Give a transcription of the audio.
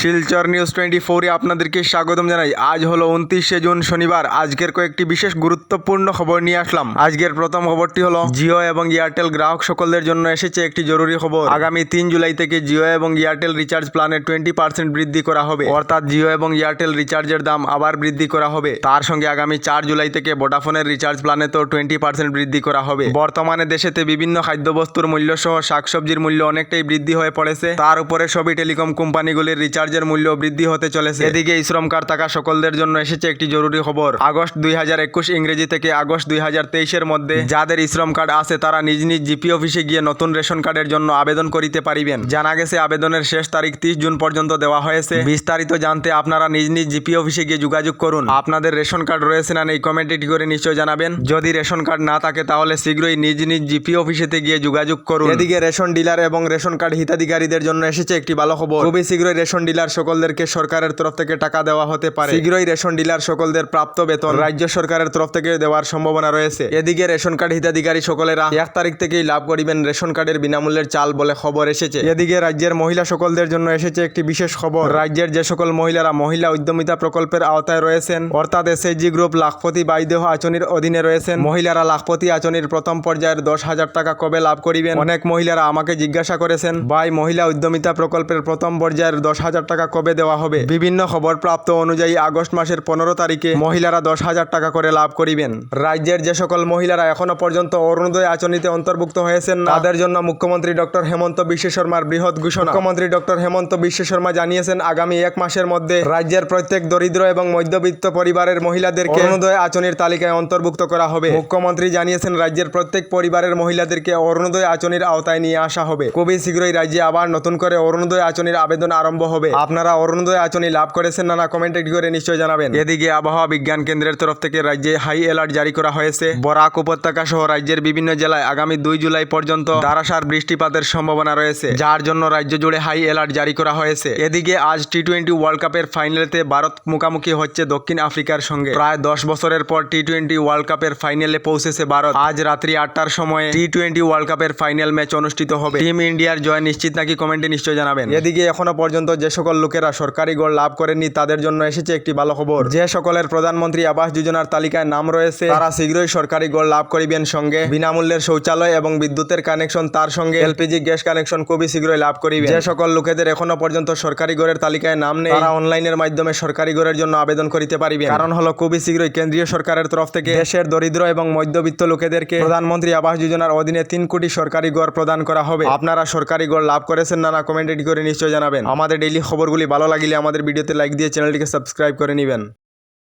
Silchar news 24 আপনাদেরকে স্বাগতম জানাই। আজ হলো 29শে জুন শনিবার। আজকের কয়েকটি বিশেষ গুরুত্বপূর্ণ খবর নিয়ে আসলাম। আজকের প্রথম খবরটি হলো জিও এবং এয়ারটেল গ্রাহক সকলদের জন্য এসেছে একটি জরুরি খবর। আগামী 3 জুলাই থেকে জিও এবং এয়ারটেল রিচার্জ প্ল্যানে 20% বৃদ্ধি করা হবে, অর্থাৎ জিও এবং এয়ারটেল রিচার্জের দাম আবার বৃদ্ধি করা হবে। তার সঙ্গে আগামী 4 জুলাই থেকে ভোডাফোনের রিচার্জ প্ল্যানে তো 20% বৃদ্ধি করা হবে। বর্তমানে দেশেতে বিভিন্ন খাদ্যবস্তুর মূল্য সহ শাকসবজির মূল্য অনেকটাই বৃদ্ধি হয়ে পড়েছে। তার উপরে সবই টেলিকম কোম্পানিগুলির রিচার্জের মূল্য বৃদ্ধি হতে চলেছে। এদিকে শ্রম কার্ড থাকা সকলদের জন্য এসেছে একটি জরুরি খবর। আগস্ট 2021 ইংরেজি থেকে আগস্ট 2023 মধ্যে যাদের শ্রম কার্ড আছে তারা নিজ নিজ জিপি অফিসে গিয়ে নতুন রেশন কার্ডের জন্য আবেদন করিতে পারিবেন। জানা গেছে আবেদনের শেষ তারিখ 30 জুন পর্যন্ত দেওয়া হয়েছে। বিস্তারিত জানতে আপনারা নিজ নিজ জিপি অফিসে গিয়ে যোগাযোগ করুন। আপনাদের রেশন কার্ড রয়েছে না নেই কমেন্টে করে নিশ্চয় জানাবেন। যদি রেশন কার্ড না থাকে তাহলে শীঘ্রই নিজ নিজ জিপি অফিসেতে গিয়ে যোগাযোগ করুন। এদিকে রেশন ডিলার এবং রেশন কার্ড হিতাধিকারীদের জন্য এসেছে একটি ভালো খবর। খুবই শীঘ্রই রেশন ডিলার সকলদেরকে সরকারের তরফ থেকে টাকা দেওয়া হতে পারে। শীঘ্রই রেশন ডিলার সকলদের প্রাপ্ত বেতন রাজ্য সরকারের তরফ থেকে দেওয়ার সম্ভাবনা রয়েছে। এদিকে রেশন কার্ড হিতাধিকারী সকলেরা 1 তারিখ থেকেই লাভ করিবেন রেশন কার্ডের বিনামূল্যের চাল বলে খবর এসেছে। এদিকে রাজ্যের মহিলা সকলদের জন্য এসেছে একটি বিশেষ খবর। রাজ্যের যে সকল মহিলারা মহিলা উদ্যমিতা প্রকল্পের আওতায় রয়েছেন, অর্থাৎ এসএইচজি গ্রুপ লাখপতি বাইদেহ আঁচনির অধীনে রয়েছেন, মহিলারা লাখপতি আঁচনির প্রথম পর্যায়ের 10,000 টাকা কবে লাভ করিবেন। অনেক মহিলারা আমাকে জিজ্ঞাসা করেছেন, ভাই মহিলা উদ্যমিতা প্রকল্পের প্রথম পর্যায়ের 10,000 টাকা কবে দেওয়া হবে। বিভিন্ন খবর প্রাপ্ত অনুযায়ী আগস্ট মাসের 15 তারিখে মহিলারা 10,000 টাকা করে লাভ করিবেন। রাজ্যের যে সকল মহিলারা এখনো পর্যন্ত অরুণোদয় আঁচনিতে অন্তর্ভুক্ত হয়েছেন না, তাদের জন্য মুখ্যমন্ত্রী ডক্টর হেমন্ত বিশ্ব শর্মার বৃহৎ ঘোষণা। মুখ্যমন্ত্রী ডক্টর হেমন্ত বিশ্ব শর্মা জানিয়েছেন আগামী 1 মাসের মধ্যে রাজ্যের প্রত্যেক দরিদ্র এবং মধ্যবিত্ত পরিবারের মহিলাদেরকে অরুণোদয় আঁচনির তালিকায় অন্তর্ভুক্ত করা হবে। মুখ্যমন্ত্রী জানিয়েছেন রাজ্যের প্রত্যেক পরিবারের মহিলাদেরকে অরুণোদয় আঁচনির আওতায় নিয়ে আসা হবে। খুবই শীঘ্রই রাজ্যে আবার নতুন করে অরুণোদয় আঁচনির আবেদন আরম্ভ হবে। আপনারা অরুণোদয় আঁচনি লাভ করেছেন না কমেন্টে করে নিশ্চয় জানাবেন। এদিকে আবহাওয়া বিজ্ঞান কেন্দ্রের তরফ থেকে রাজ্যে হাই অ্যালার্ট জারি করা হয়েছে। বরাক উপত্যকা সহ রাজ্যের বিভিন্ন জেলায় আগামী 2 জুলাই পর্যন্ত ধারাসার বৃষ্টিপাতের সম্ভাবনা রয়েছে, যার জন্য রাজ্য জুড়ে হাই অ্যালার্ট জারি করা হয়েছে। এদিকে আজ টি-20 ওয়ার্ল্ড কাপের ফাইনালেতে ভারত মুখোমুখি হচ্ছে দক্ষিণ আফ্রিকার সঙ্গে। প্রায় 10 বছরের পর টি-20 ওয়ার্ল্ড কাপের ফাইনালে পৌঁছেছে ভারত। আজ রাত্রি 8টার সময় টি-20 ওয়ার্ল্ড কাপের ফাইনাল ম্যাচ অনুষ্ঠিত হবে। টিম ইন্ডিয়ার জয় নিশ্চিত নাকি কমেন্টে নিশ্চয় জানাবেন। এদিকে এখনো পর্যন্ত যে সকল লোকেরা সরকারি গড় লাভ করেননি তাদের জন্য এসেছে একটি ভালো খবর। যে সকলের প্রধানমন্ত্রী আবাস যোজনার তালিকায় নাম রয়েছে তারা শীঘ্রই সরকারি গড় লাভ করিবেন। সঙ্গে বিনামূল্যের শৌচালয় এবং বিদ্যুতের কানেকশন, তার সঙ্গে এলপিজি গ্যাস কানেকশন খুবই শীঘ্রই লাভ করিবেন। যে সকল লোকেদের এখনো পর্যন্ত সরকারি গড়ের তালিকায় নাম নেই তারা অনলাইনের মাধ্যমে সরকারি গড়ের জন্য আবেদন করিতে পারিবেন। কারণ হলো খুবই শীঘ্রই কেন্দ্রীয় সরকারের তরফ থেকে দেশের দরিদ্র এবং মধ্যবিত্ত লোকেদেরকে প্রধানমন্ত্রী আবাস যোজনার অধীনে 3 কোটি সরকারি গড় প্রদান করা হবে। আপনারা সরকারি গড় লাভ করেছেন না কমেন্ট করে নিশ্চয় জানাবেন। আমাদের ডেইলি খবরগুলি ভালো লাগলে আমাদের ভিডিওতে লাইক দিয়ে চ্যানেলটিকে সাবস্ক্রাইব করে নেবেন।